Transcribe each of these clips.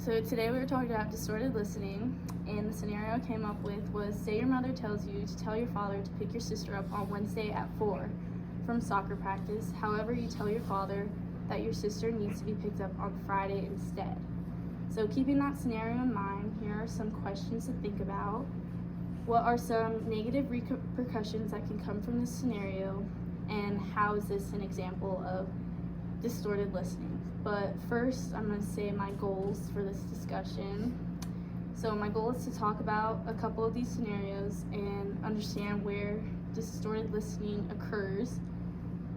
So today we were talking about distorted listening, and the scenario I came up with was, say your mother tells you to tell your father to pick your sister up on Wednesday at 4 from soccer practice. However, you tell your father that your sister needs to be picked up on Friday instead. So keeping that scenario in mind, here are some questions to think about. What are some negative repercussions that can come from this scenario, and how is this an example of distorted listening? But first, I'm going to say my goals for this discussion. So my goal is to talk about a couple of these scenarios and understand where distorted listening occurs,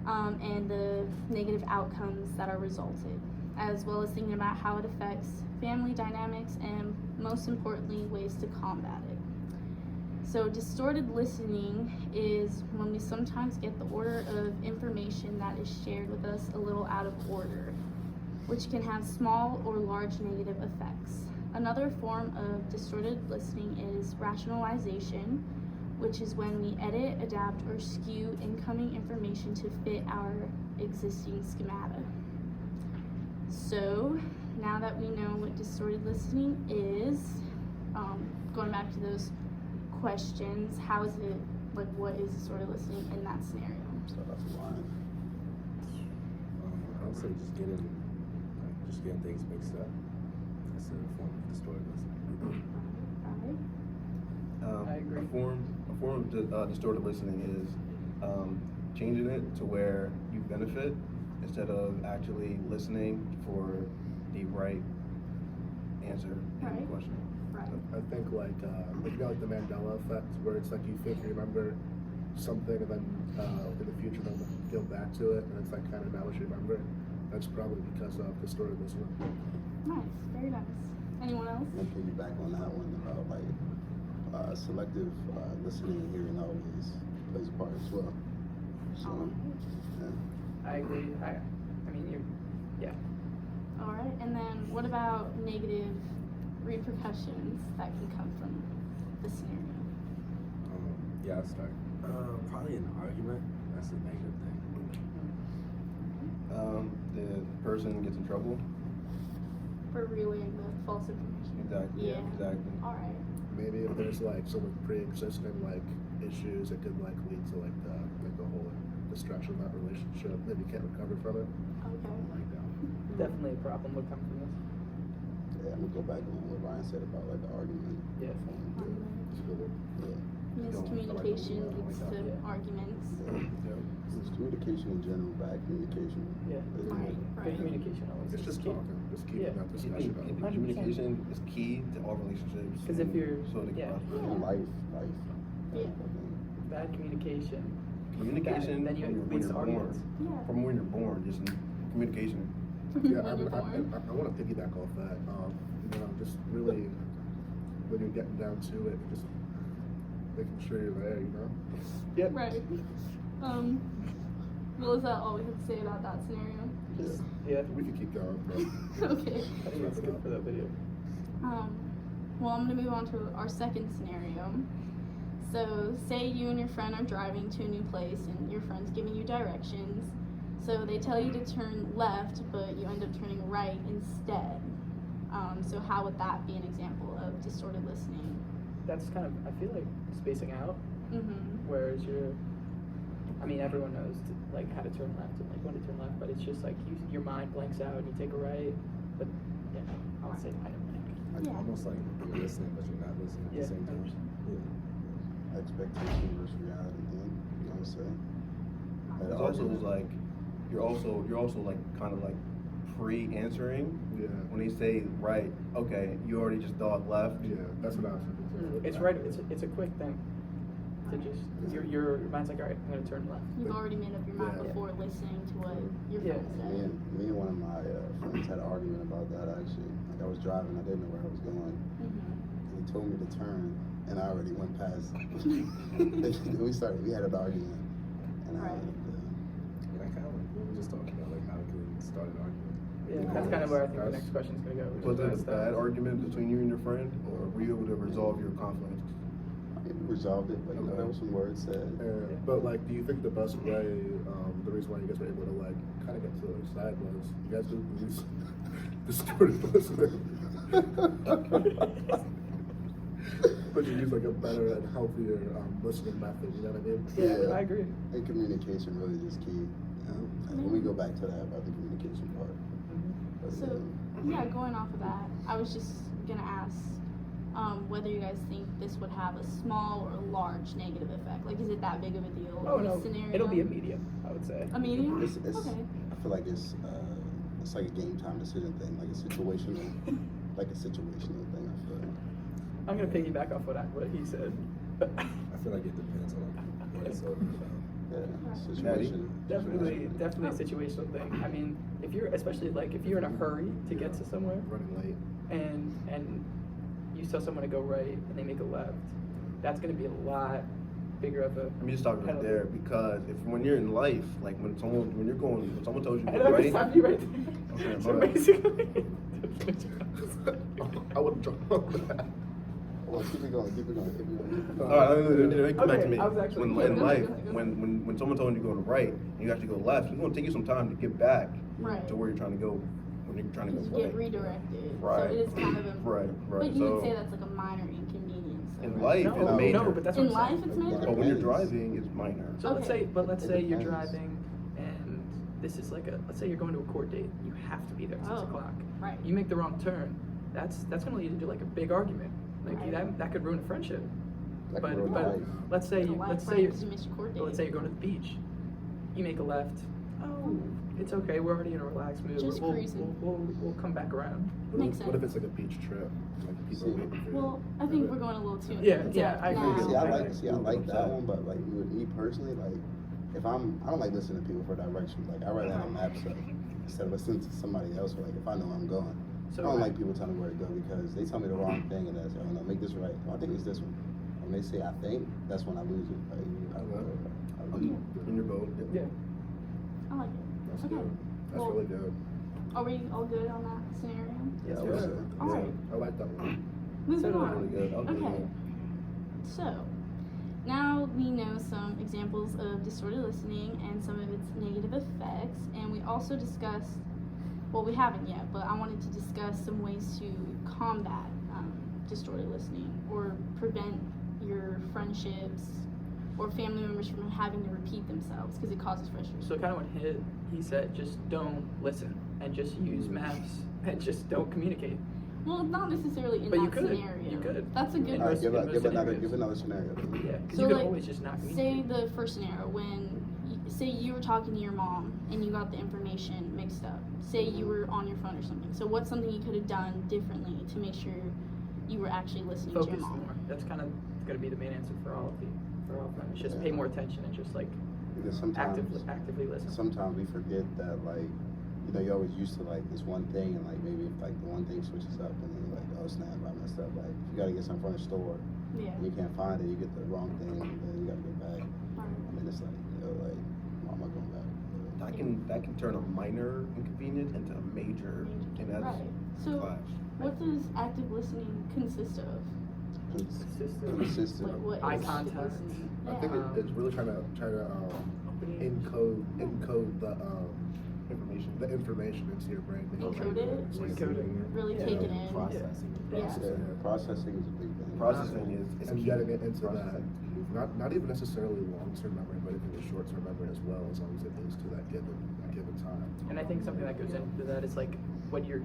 and the negative outcomes that are resulted, as well as thinking about how it affects family dynamics and, most importantly, ways to combat it. So distorted listening is when we sometimes get the order of information that is shared with us a little out of order, which can have small or large negative effects. Another form of distorted listening is rationalization, which is when we edit, adapt, or skew incoming information to fit our existing schemata. So now that we know what distorted listening is, going back to those questions, how is it, like, what is distorted listening in that scenario? Start off the line. I would say just getting things mixed up. That's a form of distorted listening. Right. I agree. A form of distorted listening is changing it to where you benefit instead of actually listening for the right answer in the Right. question. Right. I think like you know, like the Mandela effect, where it's like you think you remember something and then in the future they'll go back to it and it's like kind of not what you remember. That's probably because of distorted listening. Nice, very nice. Anyone else? I'm gonna piggyback on that one about selective listening and hearing always plays a part as well. So, yeah. I agree. I mean, yeah. All right, and then what about negative repercussions that can come from the scenario? Yeah, I'll start. Probably an argument. That's a negative thing. The person gets in trouble. For relaying the false information. Exactly. Yeah. Exactly. All right. Maybe if there's like some pre-existing like issues, it could like lead to like the whole destruction of that relationship. Maybe you can't recover from it. Okay. Like that. Definitely a problem would come from this. Yeah, I'm gonna go back on what Ryan said about like the argument. Yeah. It's a good one. Yeah. Miscommunication leads to Yeah. arguments. It's communication in general, bad communication. Yeah. Right. Good communication always. It's just key. talking, just keeping Yeah. that discussion up. 100%. Communication is key to all relationships. 'Cause if you're- so they can yeah. prosper. And life. Yeah. Bad communication. Communication Then you when leads you're to born. arguments. Yeah. From when you're born, just communication. Yeah, When you're born. I want to piggyback off that. You know, just really when you're getting down to it, just making sure you're there. You know. Yep. Right. Well, is that all we have to say about that scenario? Yeah. Yeah. We could keep going, but Okay. I think that's good for that video. Well, I'm going to move on to our second scenario. So, say you and your friend are driving to a new place and your friend's giving you directions. So, they tell you to turn left, but you end up turning right instead. So, how would that be an example of distorted listening? That's kind of, I feel like, spacing out. Mm-hmm. Whereas everyone knows like how to turn left and like when to turn left, but it's just like your mind blanks out and you take a right. But yeah, I would say I don't think. Yeah. Almost like you're listening, but you're not listening at Yeah, the same time. 100%. Expectation versus reality thing, you know what I'm saying? And It's also like you're also like kind of like pre-answering. yeah, Mm-hmm. When they say right, okay, you already just thought left. yeah, that's what I was thinking. It's right. It's a quick thing. To just your mind's like, all right, I'm gonna turn left. You've already made up your mind Yeah. before listening to what your Yeah. friend said. Me and one of my friends had an argument about that actually. Like I was driving, I didn't know where I was going. Mm-hmm. And he told me to turn, and I already went past. We had an argument, and Right. Yeah, kind of like we were just talking about like how can we start an argument. Yeah, that's kind of where I think the next question's gonna go. Was it a That's bad argument between you and your friend, or were you able to resolve your conflict? we resolved it, but you know, there was some words said. But like, do you think the best way, the reason why you guys were able to like kind of get to the other side was you guys didn't use distorted listening? But you use like a better and healthier listening method, you know what I mean? Yeah, I agree. And communication really is key. You know? And when we go back to that about the communication part. But, So, yeah, going off of that, I was just gonna ask whether you guys think this would have a small or large negative effect. Like, is it that big of a deal? Oh in no, this scenario? it'll be a medium, I would say. A medium? It's, Okay. I feel like it's like a game time decision thing, like a situational thing. I feel. I'm gonna piggyback off what he said. I feel like it depends on what it's all about. Yeah, situation. Definitely a situational thing. I mean, if you're especially like if you're in a hurry to get to somewhere Running late. and you tell someone to go right and they make a left, that's gonna be a lot bigger of a I'm just talking right there because when you're in life, like when someone tells you to I go know, right, stop you right there. Okay, So my bad. basically I wouldn't jump on that. Well, keep it going. all right, let me come back to me. I was actually- When Yeah, in go life, ahead, go ahead. when someone told you to go to the right and you actually go left, it's gonna take you some time to get back Right. to where you're trying to go. When you're trying to You go get right. redirected. Right. So it is kind of a. Right. But you So would say that's like a minor inconvenience. though, in right? life, no, it's major. no, but that's In what I'm life, saying. it's major. But when you're Depends. driving, it's minor. So let's Okay. say It you're depends. driving and this is like let's say you're going to a court date. You have to be there at 6 Oh, o'clock. right. You make the wrong turn. That's gonna lead into like a big argument. Like Right. that could ruin a friendship. That But could ruin but life. let's say It's a you life, let's right, say 'cause you missed your court but let's date. say you're going to the beach. You make a left. Oh, it's okay. We're already in a relaxed mood. Just we'll, cruising. we'll come back around. Makes What if sense. it's like a beach trip? Like people See, are waiting for you. Well, I think we're going a little too Yeah, into yeah, I agree. now. See, I Yeah. like that one, but like with me personally, like if I don't like listening to people for directions. Like I rather have a map set instead of listening to somebody else. Or like if I know where I'm going, So I don't like people telling me where to go because they tell me the wrong thing and that's no, make this right. I think it's this one. When they say I think, that's when I lose it. Like, I lose it. In your boat. Yeah. I like it. That's Okay. good. That's Well, really good. Are we all good on that scenario? Yeah, I Yes, would sir. say. All right. I like that one. Moving So on. Really good. I'll do Okay. that. So, now we know some examples of distorted listening and some of its negative effects, and we also discussed, well, we haven't yet, but I wanted to discuss some ways to combat distorted listening or prevent your friendships or family members from having to repeat themselves because it causes frustration. So kind of what he said, just don't listen and just use maps and just don't communicate. Well, not necessarily in But that you could. scenario. You could. That's a good All right, most- give, in most scenarios. give another scenario. Yeah, because So, you could like, always just not Say communicate. the first scenario when, say you were talking to your mom and you got the information mixed up. Say you were on your phone or something. So what's something you could have done differently to make sure you were actually listening to Focus your mom? more. That's kind of going to be the main answer for all of them. It's just pay more attention and just like Because sometimes actively listen. sometimes we forget that like you're always used to like this one thing and like maybe if like the one thing switches up and then you're like, oh snap, I messed up. Like if you gotta get something from the store Yeah. and you can't find it, you get the wrong thing and then you gotta go back. Right. And then it's like, like, why am I going back? That can turn a minor inconvenience into a major, and that's Right. So clash. what does active listening consist of? Consistent. Like what Eye is active contact. listening? I think Yeah. it's really trying to Opening. encode the information into your brain. Encode it? Encode it. Really Yeah. take it in. Processing. Yeah. Processing is a big thing. Processing is And key. getting it into that, Processing. not even necessarily long-term memory, but even short-term memory as well, as long as it is to that given time. And I think something that goes into that is like what your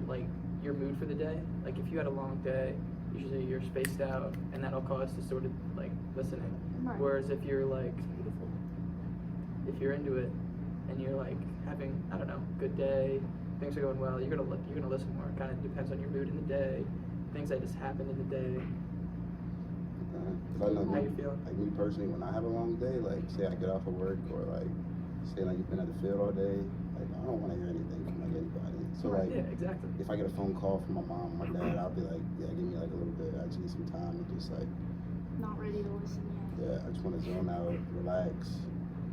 mood for the day. Like if you had a long day, usually you're spaced out, and that'll cause distorted like listening. Right. Whereas if you're like, if you're into it, and you're like having good day, things are going well, you're gonna listen more. It kind of depends on your mood in the day, things that just happened in the day. I know, How you feel? like me personally, when I have a long day, like say I get off of work or like say like you've been at the field all day, like I don't want to hear anything from like anybody. So like Yeah, exactly. if I get a phone call from my mom or my dad, I'll be like, yeah, give me like a little bit. I just need some time to just like, Not ready to listen yet. yeah, I just want to zone out, relax,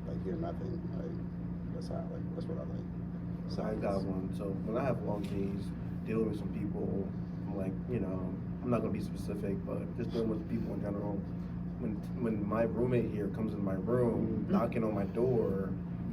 like hear nothing. Like that's what I like. So I got one. So when I have long days dealing with some people, I'm like, I'm not gonna be specific, but just dealing with people in general. When my roommate here comes in my room, knocking on my door,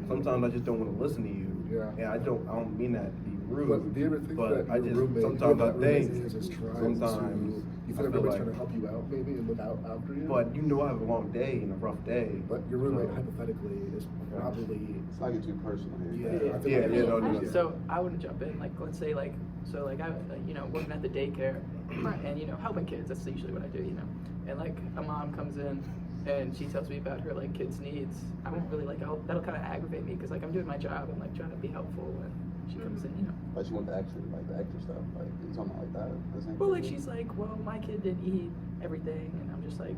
sometimes I just don't want to listen to you. Yeah. And I don't mean that to be rude. But do you ever think but that I your just roommate, sometimes I what that roommate think is trying sometimes to, you I feel like feel roommate's like, trying to help you out maybe and look out after you? but you know I have a long day and a rough day. But your roommate so- hypothetically is probably It's not get too personal here. yeah. I feel Yeah, like- yeah, no. So I want to jump in, like, let's say, like, so, like, I, you know, working at the daycare, Right. and, you know, helping kids, that's usually what I do, you know, and, like, a mom comes in, and she tells me about her, like, kids' needs. I won't really, like, that'll kind of aggravate me, because, like, I'm doing my job, I'm, like, trying to be helpful, and she comes in, you know. But you want the extra, like the extra stuff, like something like that. Doesn't Well, like, she's like, well, my kid didn't eat everything, and I'm just like,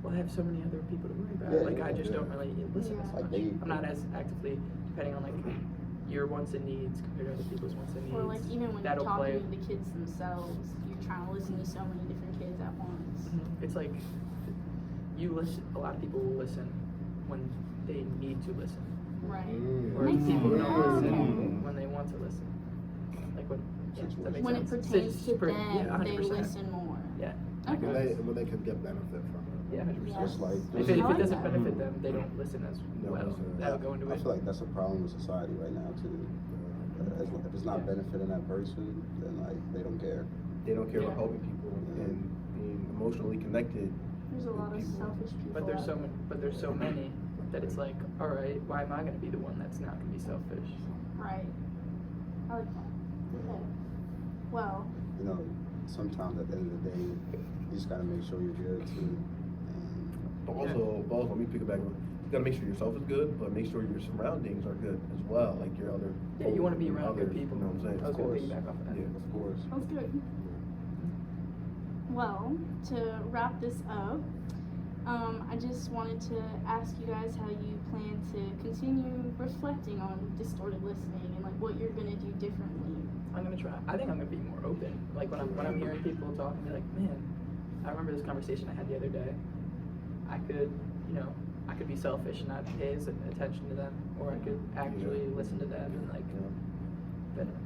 well, I have so many other people to worry about. Yeah, like, I just yeah. don't really listen as Like much. they- I'm not as actively depending on, like, your wants and needs compared to other people's wants and needs. Or like even when you're That'll talking play. to the kids themselves, you're trying to listen to so many different kids at once. It's like, you listen, a lot of people will listen when they need to listen. Right. Or Makes people sense. don't Oh, listen okay. when they want to listen. Like when, yeah, does that make When it sense? pertains to Yeah, them, they 100%. listen more. Yeah. Okay. when they can get benefit from it. Yeah, 100%. Just like If I it like doesn't that. benefit them, they don't listen as Don't well. listen. That'll go into I it. feel like that's a problem with society right now too. If it's not Yeah. benefiting that person, then like they don't care. They don't care about Yeah. helping people and being emotionally connected. There's a lot of People. selfish people. But there's out so there. many, that it's like, all right, why am I going to be the one that's not going to be selfish? Right. I like that. Okay. Well, You know, sometimes at the end of the day, you just gotta make sure you're good too. And But also, let me pick it back. You gotta make sure yourself is good, but make sure your surroundings are good as well. Like your other. Yeah, you want to be around others, good people. You know what I'm saying? I was Of going to course. piggyback off of that. Yeah. of course. that's good. Well, to wrap this up, I just wanted to ask you guys how you plan to continue reflecting on distorted listening and like what you're gonna do differently. I'm gonna try. I think I'm gonna be more open. Like when I'm hearing people talk and be like, man, I remember this conversation I had the other day. I could be selfish and not pay attention to them, or I could actually listen to them and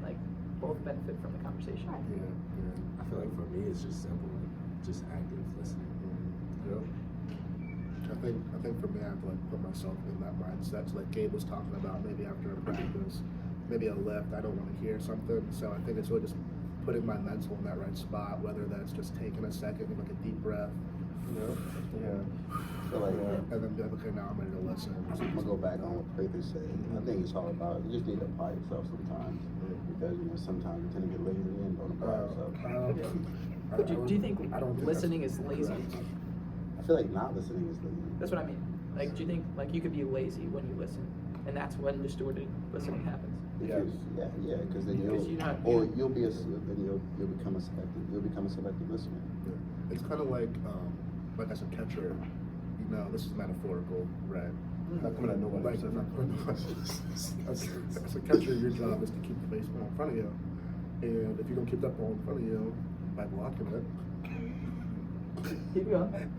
like both benefit from the conversation. Right. I feel like for me it's just simple, just active listening. Yeah. I think for me, I have to like put myself in that mindset. So like Gabe was talking about, maybe after a practice, maybe a lift, I don't want to hear something. So I think it's really just putting my mental in that right spot, whether that's just taking a second, like a deep breath, Yeah. I feel like and then be like, okay, now I'm ready to listen. I'm gonna go back on what Prather said. I think it's all about you just need to apply yourself sometimes because you know sometimes you tend to get lazy and don't apply yourself. But do you think I don't think listening that's is lazy? correct. I feel like not listening is lazy. That's what I mean. Like, do you think like you could be lazy when you listen, and that's when distorted listening happens? Because, yeah, because then Because you're not- you'll become a selective listener. It's kind of like as a catcher, you know, this is metaphorical, right? Not coming at nobody. Like, as a catcher, your job is to keep the baseball in front of you, and if you don't keep that ball in front of you by blocking it, Keep going.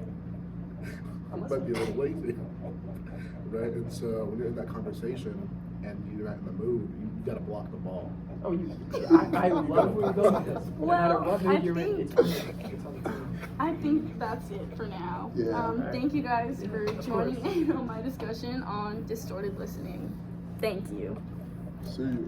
I'm might be a listening. little lazy, right? And so when you're in that conversation and you're not in the mood, you gotta block the ball. Oh, I love where you're going with this. No matter Well, what I mood you're in, think- it's on the team. I think that's it for now. Yeah. Alright. Thank you guys Yeah, for of joining course. in on my discussion on distorted listening. Thank you. See you.